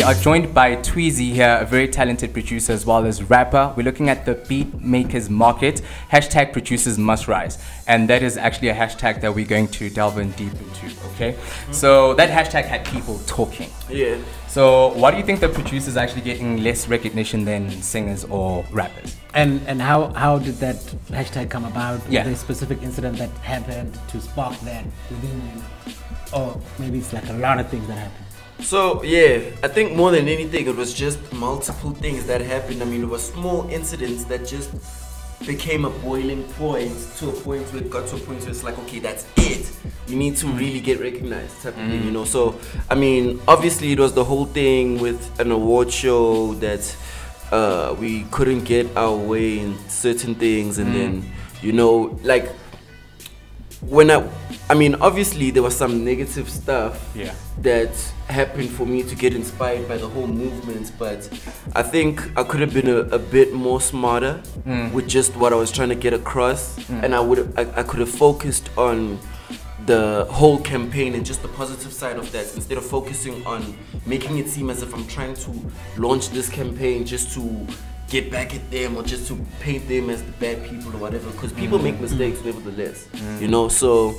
we are joined by Tweezy here, a very talented producer as well as rapper. We're looking at the beat makers market. Hashtag producers must rise. And that is actually a hashtag that we're going to delve in deep into, okay? So that hashtag had people talking. Yeah. So why do you think the producers are actually getting less recognition than singers or rappers? And how did that hashtag come about? Yeah. Was there a specific incident that happened to spark that within you? Or maybe it's like a lot of things that happened. So yeah, I think more than anything it was just multiple things that happened. I mean, it was small incidents that just became a boiling point to a point where it got to a point where it's like, okay, that's it. You need to really get recognized type of thing, you know. So I mean, obviously it was the whole thing with an award show that we couldn't get our way in certain things, and then, you know, like when I mean, obviously there was some negative stuff that happened for me to get inspired by the whole movement, but I think I could have been a bit more smarter with just what I was trying to get across, and I could have focused on the whole campaign and just the positive side of that, instead of focusing on making it seem as if I'm trying to launch this campaign just to get back at them or just to paint them as the bad people or whatever, because people make mistakes nevertheless, you know. So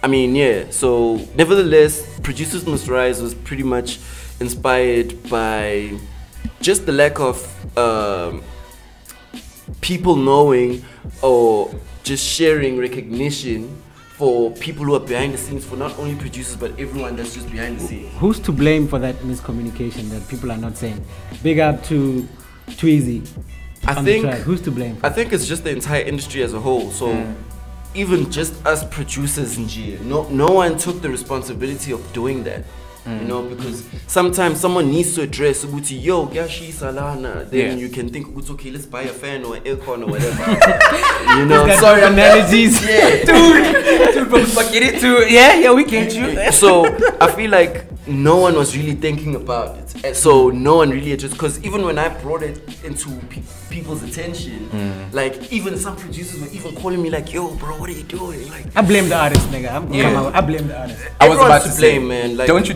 I mean, yeah, so nevertheless Producers Must Rise was pretty much inspired by just the lack of people knowing or just sharing recognition for people who are behind the scenes, for not only producers but everyone that's just behind the scenes. Who's to blame for that miscommunication that people are not saying? Big up to Tweezy. I think who's to blame? I think it's just the entire industry as a whole. So even just us producers in G, no one took the responsibility of doing that. You know, because sometimes someone needs to address Uguti, yo, Gashi Salana. Then you can think, okay, let's buy a fan or an aircon or whatever. You know, sorry analogies. Dude, from spaghetti to yeah, we can't you. So I feel like no one was really thinking about it. And so no one really addressed, because even when I brought it into people's attention, like even some producers were even calling me like, yo bro, what are you doing? Like, I blame the artist, nigga. I blame the artist. I was about to blame, say, man. Like, don't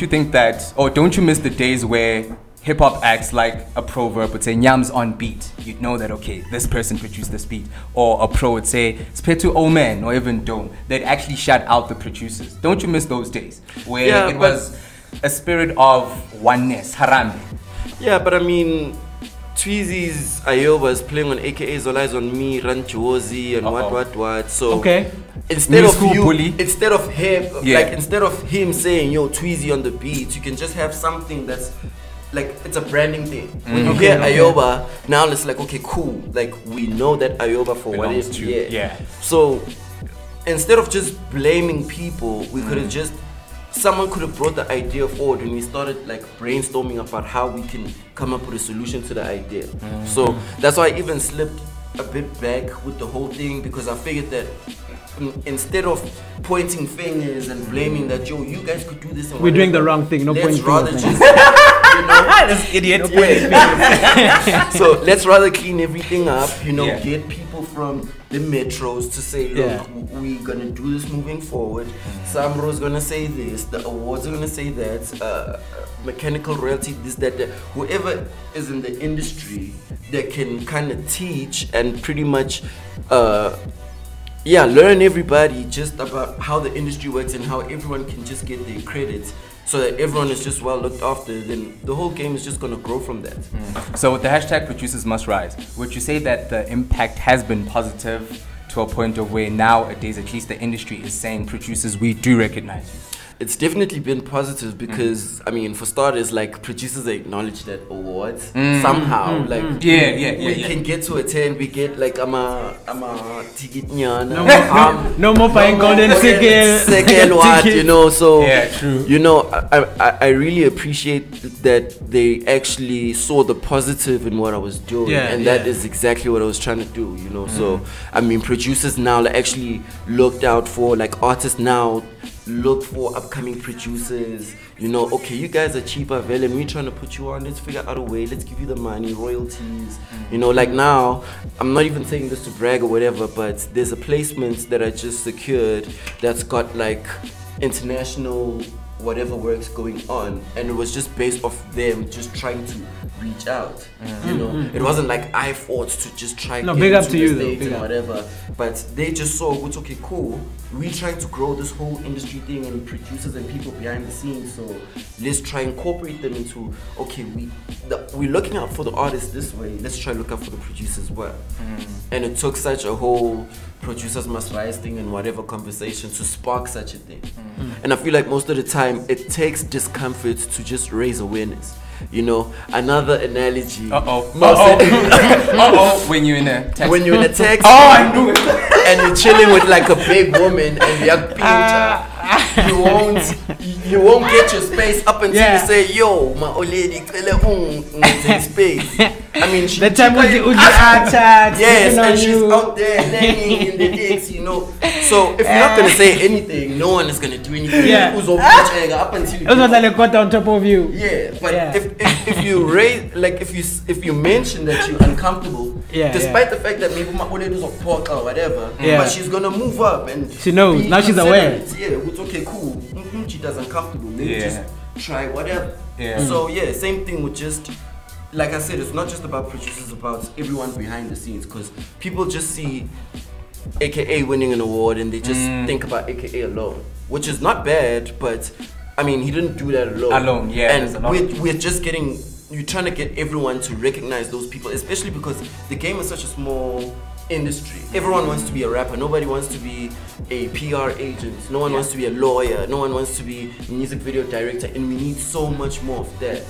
you think that, or don't you miss the days where hip hop acts like a proverb would say Nyam's on beat? You'd know that, okay, this person produced this beat. Or a pro would say Spetu old man or even Dome. They'd actually shout out the producers. Don't you miss those days where it was a spirit of oneness, harambe? Yeah, but I mean, Tweezy's Ayo was playing on AKA's All Eyes on Me, Ranchozi and what. So instead of him saying, yo, Tweezy on the beat, you can just have something that's like, it's a branding thing. When you hear Ayoba, now it's like, okay, cool. Like, we know that Ayoba for what it is. So instead of just blaming people, we could have just, someone could have brought the idea forward and we started like brainstorming about how we can come up with a solution to the idea. So that's why I even slipped a bit back with the whole thing, because I figured that instead of pointing fingers and blaming that, yo, you guys could do this and we're doing the wrong thing, no pointing fingers. Just, you know, this idiot. So let's rather clean everything up, you know, get people from the metros to say, look, we're gonna do this moving forward. Samro's gonna say this, the awards are gonna say that, mechanical royalty, this, that. Whoever is in the industry that can kind of teach and pretty much learn everybody just about how the industry works and how everyone can just get their credits, so that everyone is just well looked after, then the whole game is just going to grow from that. So with the hashtag Producers Must Rise, would you say that the impact has been positive to a point of where nowadays at least the industry is saying, producers, we do recognize you? It's definitely been positive because, I mean, for starters, like, producers acknowledge that awards somehow. Like, we can get to attend. We get like, I'm a ticket nyana. No more buying golden second what, you know. So, true. You know, I really appreciate that they actually saw the positive in what I was doing, and that is exactly what I was trying to do. You know, so I mean, producers now actually looked out for, like, artists now look for upcoming producers, you know, okay, you guys are cheaper, and we're trying to put you on, let's figure out a way, let's give you the money, royalties, you know, like now, I'm not even saying this to brag or whatever, but there's a placement that I just secured that's got like international whatever work's going on, and it was just based off them just trying to reach out. You know, it wasn't like I fought to just try No, get big up into to the you, though, States big and up. whatever. But they just saw what's okay, cool. We trying to grow this whole industry thing and producers and people behind the scenes. So let's try and incorporate them into okay, we're looking out for the artists this way. Let's try to look out for the producers as well. And it took such a whole producers must rise thing and whatever conversation to spark such a thing. And I feel like most of the time it takes discomfort to just raise awareness. You know, another analogy. When you're in a taxi. When you're in a taxi. Oh, I knew it. And you're chilling with like a big woman and young pincher. You won't get your space up until you say, yo, my old lady, space. I mean, she, that time was the yes, and she's out there laying in the dicks, you know. So if you're not gonna say anything, no one is gonna do anything. Yeah. Up until you got on top of you. yeah, but if you raise, like if you mention that you're uncomfortable, despite the fact that maybe my old lady's of pork or whatever, but she's gonna move up and she knows now she's aware. Yeah, it's okay, cool. She does uncomfortable. Let me just try whatever. Yeah. So same thing with just. Like I said, it's not just about producers, it's about everyone behind the scenes, because people just see AKA winning an award and they just think about AKA alone, which is not bad, but I mean, he didn't do that alone. And we're just you're trying to get everyone to recognize those people, especially because the game is such a small industry. Everyone wants to be a rapper, nobody wants to be a PR agent, no one wants to be a lawyer, no one wants to be a music video director, and we need so much more of that.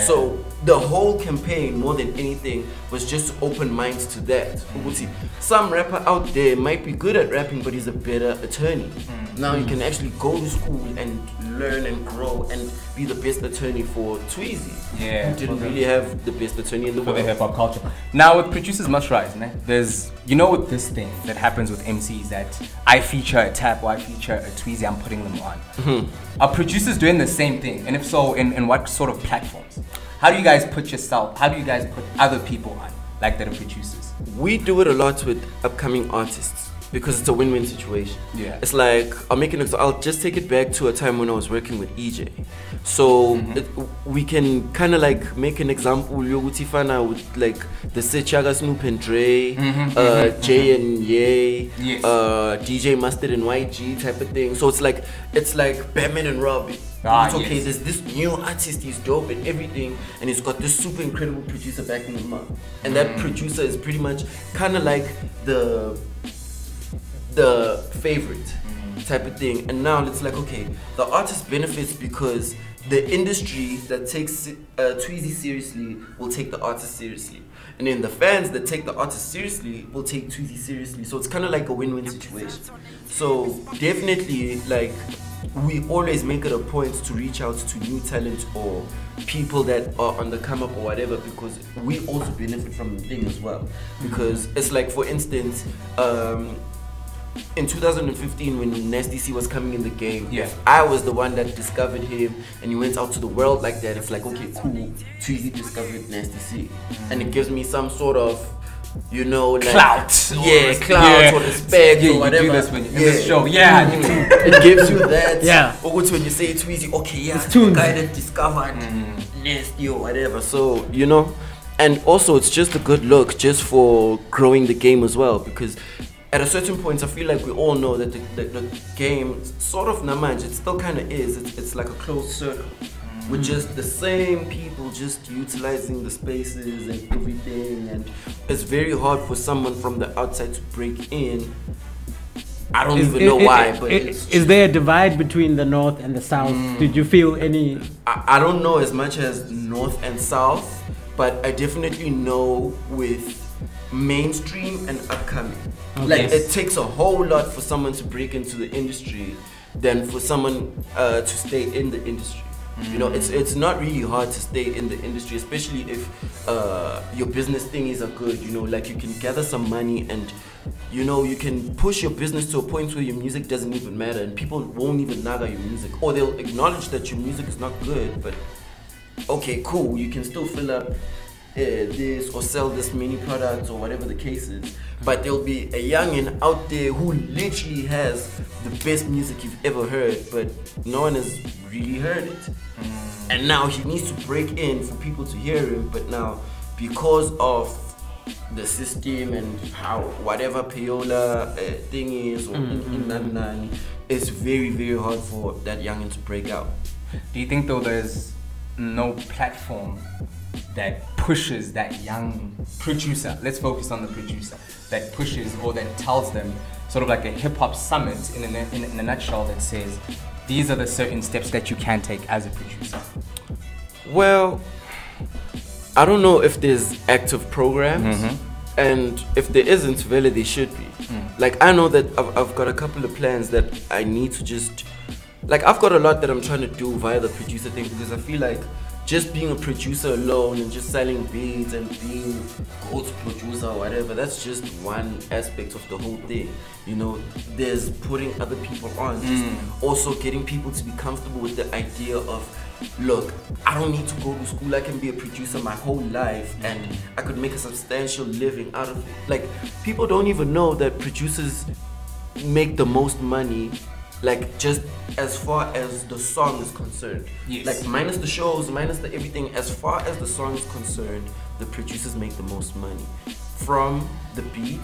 So the whole campaign, more than anything, was just to open minds to that. Some rapper out there might be good at rapping, but he's a better attorney. Now you can actually go to school and learn and grow and be the best attorney for Tweezy. Who didn't really have the best attorney in the world. For the hip hop culture. Now with producers must rise, né? There's, you know, with this thing that happens with MCs that I feature a Thap or I feature a Tweezy, I'm putting them on. Are producers doing the same thing? And if so, in what sort of platforms? How do you guys put other people on, like that are producers? We do it a lot with upcoming artists because it's a win-win situation. It's like, I'll just take it back to a time when I was working with EJ. So we can kind of like make an example Yogutifana with like the Sechaga, Snoop and Dre, Jay and Ye, DJ Mustard and YG type of thing. So it's like Batman and Robbie. Okay, there's this new artist, he's dope and everything, and he's got this super incredible producer backing him up. And that producer is pretty much kind of like the favorite type of thing. And now it's like, okay, the artist benefits because the industry that takes Tweezy seriously will take the artist seriously, and then the fans that take the artist seriously will take Tweezy seriously. So it's kind of like a win-win situation. So definitely, like, we always make it a point to reach out to new talent or people that are on the come up or whatever, because we also benefit from the thing as well. Because it's like, for instance, in 2015 when Nasty C was coming in the game, if I was the one that discovered him and he went out to the world like that, it's like, okay, cool, Tweezy discovered Nasty C, and it gives me some sort of, you know, like clout, or respect or whatever. You do this when you're in this show, it gives you that. Or when you say Tweezy, okay, it's the guy that discovered Nasty or whatever. So, you know, and also it's just a good look just for growing the game as well, because at a certain point, I feel like we all know that the game sort of namaj, it still kind of is. It's like a closed circle with just the same people just utilizing the spaces and everything, and it's very hard for someone from the outside to break in. I don't even know why, but is there a divide between the north and the south? Did you feel any? I don't know as much as north and south, but I definitely know with mainstream and upcoming. Like, it takes a whole lot for someone to break into the industry than for someone to stay in the industry. You know, it's not really hard to stay in the industry, especially if your business thingies are good. You know, like, you can gather some money and, you know, you can push your business to a point where your music doesn't even matter and people won't even naga your music, or they'll acknowledge that your music is not good, but okay, cool, you can still fill up this or sell this many products or whatever the case is, but there'll be a youngin out there who literally has the best music you've ever heard, but no one has really heard it. And now he needs to break in for people to hear him, but now because of the system and how whatever payola thing is or it's very, very hard for that youngin to break out. Do you think though there's no platform that pushes that young producer, let's focus on the producer, that pushes or that tells them sort of like a hip-hop summit in a nutshell that says these are the certain steps that you can take as a producer? Well, I don't know if there's active programs, and if there isn't, really there should be. Like I know that I've got a couple of plans that I need to just, like I've got a lot that I'm trying to do via the producer thing, because I feel like just being a producer alone and just selling beats and being gold producer or whatever, that's just one aspect of the whole thing. You know, there's putting other people on, just also getting people to be comfortable with the idea of, look, I don't need to go to school, I can be a producer my whole life and I could make a substantial living out of it. Like, people don't even know that producers make the most money, like just as far as the song is concerned. Yes. Like minus the shows, minus the everything, as far as the song is concerned, the producers make the most money. From the beat,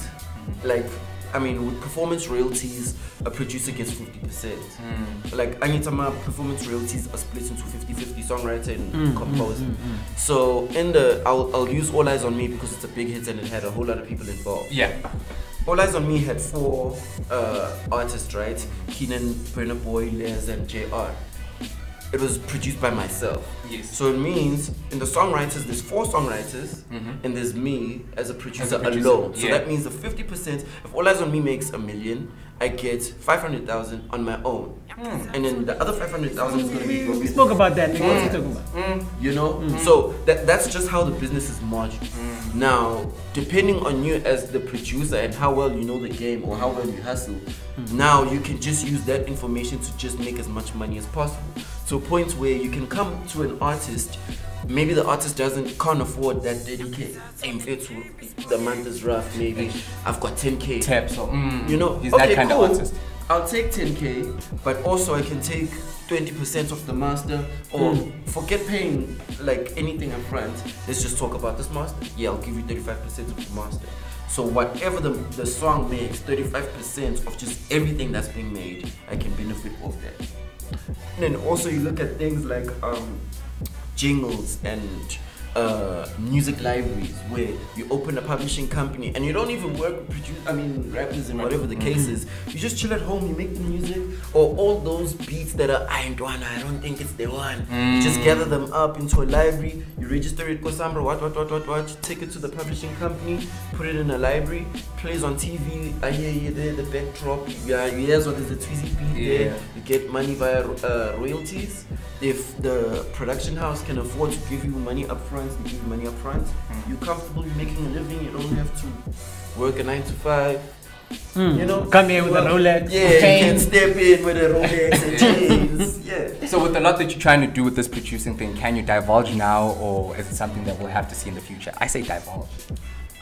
like, I mean, with performance royalties, a producer gets 50%. Like, Anytime performance royalties are split into 50-50, songwriter and composer. So in the, I'll use All Eyes on Me because it's a big hit and it had a whole lot of people involved. Yeah. All Eyes on Me had 4 artists, right? Keenan, Burna Boy, Les, and JR. It was produced by myself. Yes. So it means in the songwriters, there's 4 songwriters, and there's me as a producer, alone. So that means the 50%, if All Eyes on Me makes $1 million, I get 500,000 on my own. And then the other 500,000 is going to be We spoke about that, nigga. What's he talking about? You know? So that's just how the business is margined. Now, depending on you as the producer and how well you know the game or how well you hustle, now you can just use that information to just make as much money as possible. To a point where you can come to an artist, maybe the artist can't afford that 30K. The month is rough, maybe I've got 10K. Tap, so you know, he's okay, that kind cool. of artist. I'll take 10K, but also I can take 20% of the master, or forget paying like anything up front. Let's just talk about this master. Yeah, I'll give you 35% of the master. So whatever the song makes, 35% of just everything that's being made, I can benefit off that. And then also you look at things like jingles and music libraries, where you open a publishing company and you don't even work with rappers and whatever the case is. You just chill at home, you make the music, or all those beats that are I don't think it's the one. You just gather them up into a library, you register it, Kosambra, what, take it to the publishing company, put it in a library, plays on TV, I hear you there, the backdrop, yeah, here's what is the Tweezy beat there, you get money via royalties. If the production house can afford to give you money up front, they give you money up front. You're comfortable, you're making a living, you don't have to work a 9 to 5. You know? Come here with a Rolex. Yeah, you can step in with a Rolex and chains. Yeah. So with the lot that you're trying to do with this producing thing, can you divulge now, or is it something that we'll have to see in the future? I say divulge.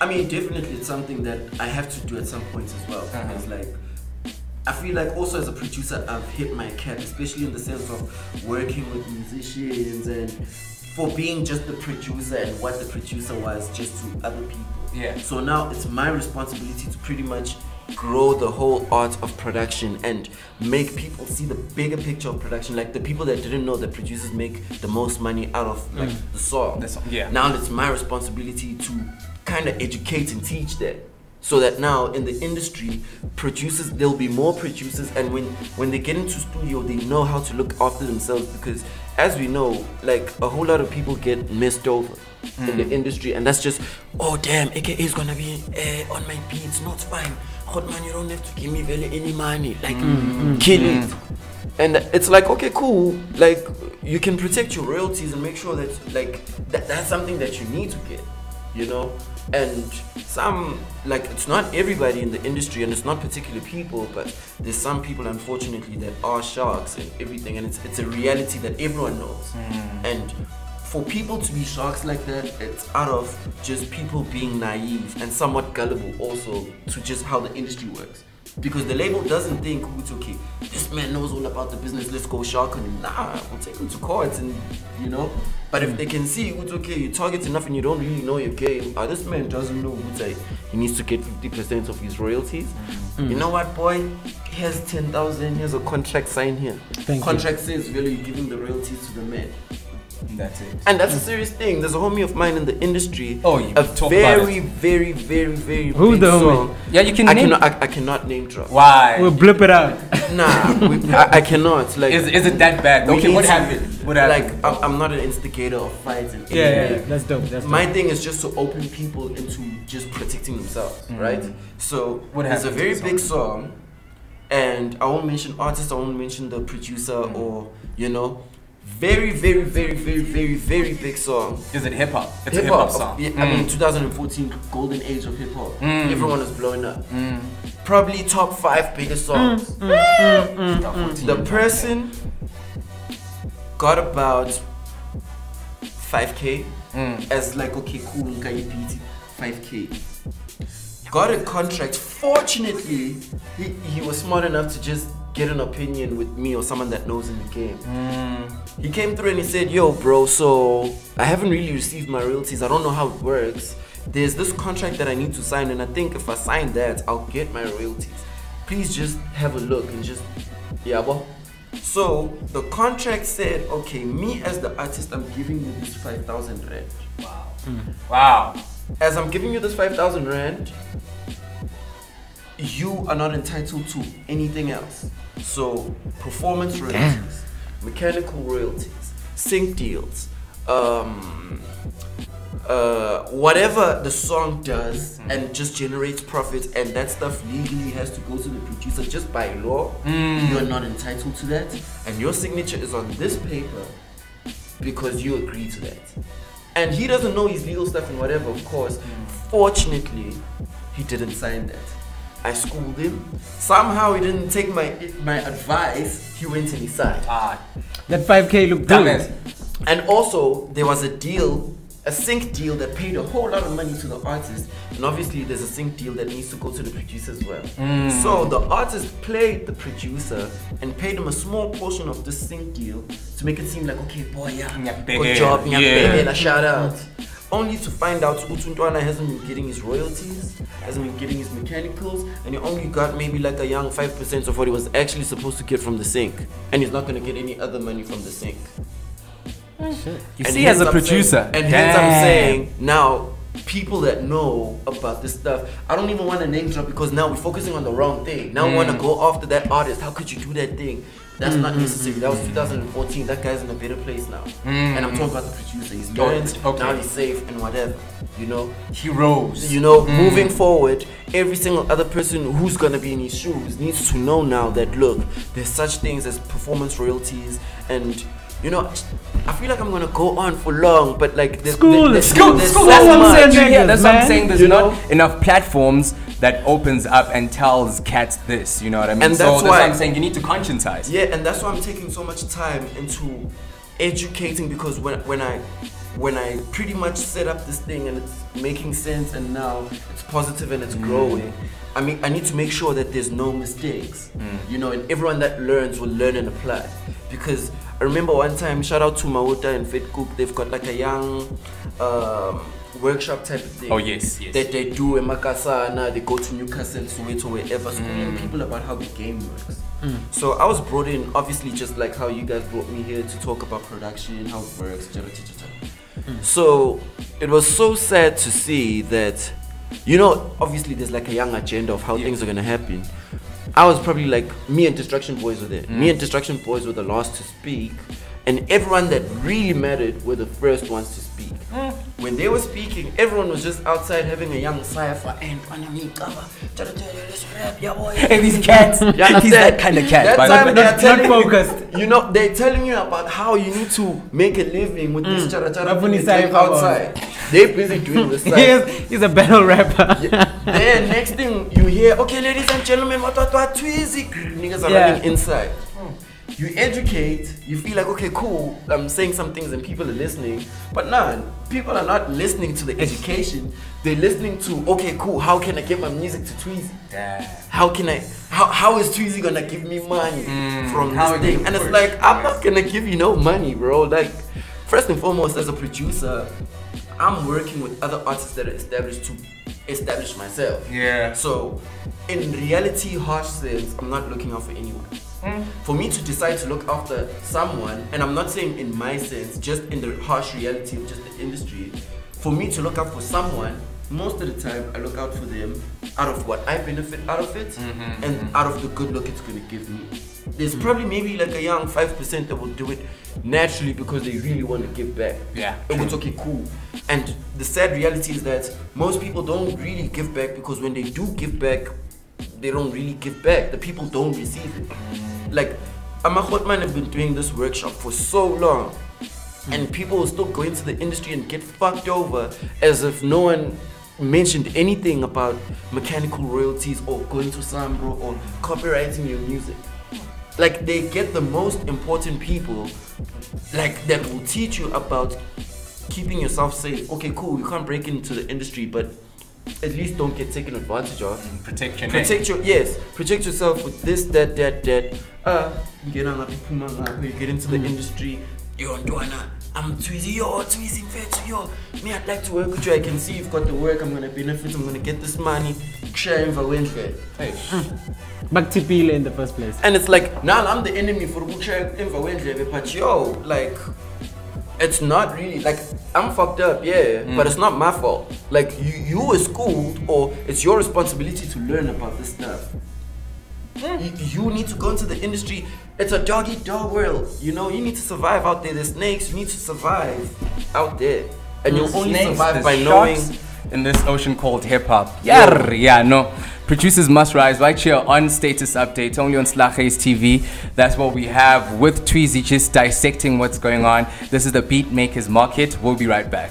I mean, definitely it's something that I have to do at some point as well. Because like, I feel like also as a producer, I've hit my cap, especially in the sense of working with musicians and for being just the producer and what the producer was just to other people. Yeah. So now it's my responsibility to pretty much grow the whole art of production and make people see the bigger picture of production, like the people that didn't know that producers make the most money out of like the song. Yeah. Now it's my responsibility to kind of educate and teach that. So that now in the industry, producers, there'll be more producers, and when they get into studio, they know how to look after themselves, because as we know, like a whole lot of people get messed over in the industry, and that's just, oh damn, AKA is gonna be on my beats, not fine. Hot man, you don't have to give me really any money, like kill it. And it's like, okay, cool, like you can protect your royalties and make sure that like that's something that you need to get, you know. And some, like, it's not everybody in the industry, and it's not particular people, but there's some people, unfortunately, that are sharks and everything, and it's a reality that everyone knows. And for people to be sharks like that, it's out of just people being naive and somewhat gullible also to just how the industry works. Because the label doesn't think, it's okay, this man knows all about the business, let's go shark on him. Nah, we'll take him to court and, you know. But if they can see, it's okay, you target enough and you don't really know your game, this man doesn't know, he needs to get 50% of his royalties. You know what, boy? Here's 10,000, here's a contract signed here. Contract says, really, you're giving the royalties to the man. That's it. And that's a serious thing. There's a homie of mine in the industry. Oh, you a talk very, about it. very, very, very Who's big the homie? song. Yeah, you can I cannot name drop. Why? We'll blip it out. Nah, I cannot. Like, is it that bad? Okay, what happened? What happened? Like, I'm not an instigator of fights and Yeah, that's dope. That's my dope. thing is just to open people into just protecting themselves, right? So it's a very big song, and I won't mention artist, I won't mention the producer or you know. Very, very, very, very, very, very big song. Is it hip hop? It's a hip hop song. Yeah, I mean, 2014, golden age of hip hop. Everyone was blowing up. Probably top 5 biggest songs. The person got about 5K as like, okay, cool, beat 5K. Got a contract. Fortunately, he was smart enough to just get an opinion with me or someone that knows in the game. He came through and he said, yo bro, so I haven't really received my royalties, I don't know how it works. There's this contract that I need to sign, and I think if I sign that, I'll get my royalties. Please just have a look and just, yeah, well. So the contract said, okay, me as the artist, I'm giving you this 5,000 rand. Wow. Wow. As I'm giving you this 5,000 rand, you are not entitled to anything else. So performance royalties, mechanical royalties, sync deals, whatever the song does and just generates profit, and that stuff legally has to go to the producer just by law. You're not entitled to that, and your signature is on this paper because you agree to that. And he doesn't know his legal stuff and whatever, of course. Fortunately, he didn't sign that. I schooled him. Somehow he didn't take my advice. He went and he signed. That 5K looked good. And also, there was a deal, a sync deal that paid a whole lot of money to the artist. And obviously, there's a sync deal that needs to go to the producer as well. So the artist played the producer and paid him a small portion of this sync deal to make it seem like, okay, boy, yeah, good job, yeah, shout out. Only to find out Utuntwana hasn't been getting his royalties, hasn't been getting his mechanicals, and he only got maybe like a young 5% of what he was actually supposed to get from the sync. And he's not going to get any other money from the sync. You see, as a producer. And hence I'm saying, now, people that know about this stuff, I don't even want to name drop because now we're focusing on the wrong thing. Now we want to go after that artist. How could you do that thing? That's not necessary. That was 2014. That guy's in a better place now. And I'm talking about the producer. He's learned, now he's safe and whatever. You know? He rose. You know, moving forward, every single other person who's going to be in his shoes needs to know now that, look, there's such things as performance royalties and... You know, I feel like I'm gonna go on for long, but like there's school. That's what I'm saying. There's not enough platforms that opens up and tells cats this. You know what I mean? And that's why I'm saying you need to conscientize. Yeah, and that's why I'm taking so much time into educating, because when I pretty much set up this thing and it's making sense and now it's positive and it's growing. I mean, I need to make sure that there's no mistakes. You know, and everyone that learns will learn and apply, because. I remember one time, shout out to Mawuta and Fit Cook, they've got like a young workshop type of thing. Oh yes. That they do in Makasana, they go to Newcastle, Soweto, wherever, schooling people about how the game works. So I was brought in, obviously just like how you guys brought me here to talk about production, how it works, So it was so sad to see that, you know, obviously there's like a young agenda of how things are gonna happen. I was probably like, me and Distraction Boys were there. Me and Distraction Boys were the last to speak, and everyone that really mattered were the first ones to speak. When they were speaking, everyone was just outside having a young cipher and these cats, he's that kind of cat. That time not focused. You know, they're telling you about how you need to make a living with this cipher outside. They're busy doing the cipher. He's a battle rapper. Then next thing you hear, okay, ladies and gentlemen, what Tweezy niggas are running inside. you educate, you feel like, okay, cool, I'm saying some things and people are listening. But nah, people are not listening to the education. They're listening to, okay, cool, how can I get my music to Tweezy? How can I, how is Tweezy gonna give me money from this thing? And it's like, I'm not gonna give you no money, bro. Like, first and foremost, as a producer, I'm working with other artists that are established to establish myself. Yeah. So, in reality, harsh sense, I'm not looking out for anyone. For me to decide to look after someone, and I'm not saying in my sense, just in the harsh reality of just the industry, for me to look out for someone, most of the time I look out for them out of what I benefit out of it, and out of the good look it's gonna give me. There's probably maybe like a young 5% that will do it naturally because they really want to give back. Yeah. It's okay, cool. And the sad reality is that most people don't really give back, because when they do give back, they don't really give back. The people don't receive it. Like, Amakhotman have been doing this workshop for so long, and people will still go into the industry and get fucked over as if no one mentioned anything about mechanical royalties or going to Sambro or copywriting your music. Like, they get the most important people, like, that will teach you about keeping yourself safe. Okay, cool, you can't break into the industry, but at least don't get taken advantage of. Protect your name. Protect yourself with this, that. You get on you get into the industry, you're doing I'm Tweezy, Tweezy Fetch, me, I'd like to work with you. I can see you've got the work, I'm gonna benefit, I'm gonna get this money, share in Wednesday. Back to Pile in the first place. And it's like, now I'm the enemy for share in Wednesday, but like, it's not really, like, I'm fucked up, but it's not my fault. Like, you were schooled, or it's your responsibility to learn about this stuff. You need to go into the industry. It's a dog-eat-dog world, you know. You need to survive out there. There's snakes. You need to survive out there, and you'll only survive by knowing. In this ocean called hip-hop. Yeah, no. Producers must rise right here on Status Update, only on Slaghuis TV. That's what we have with Tweezy, just dissecting what's going on. This is the Beat Makers Market. We'll be right back.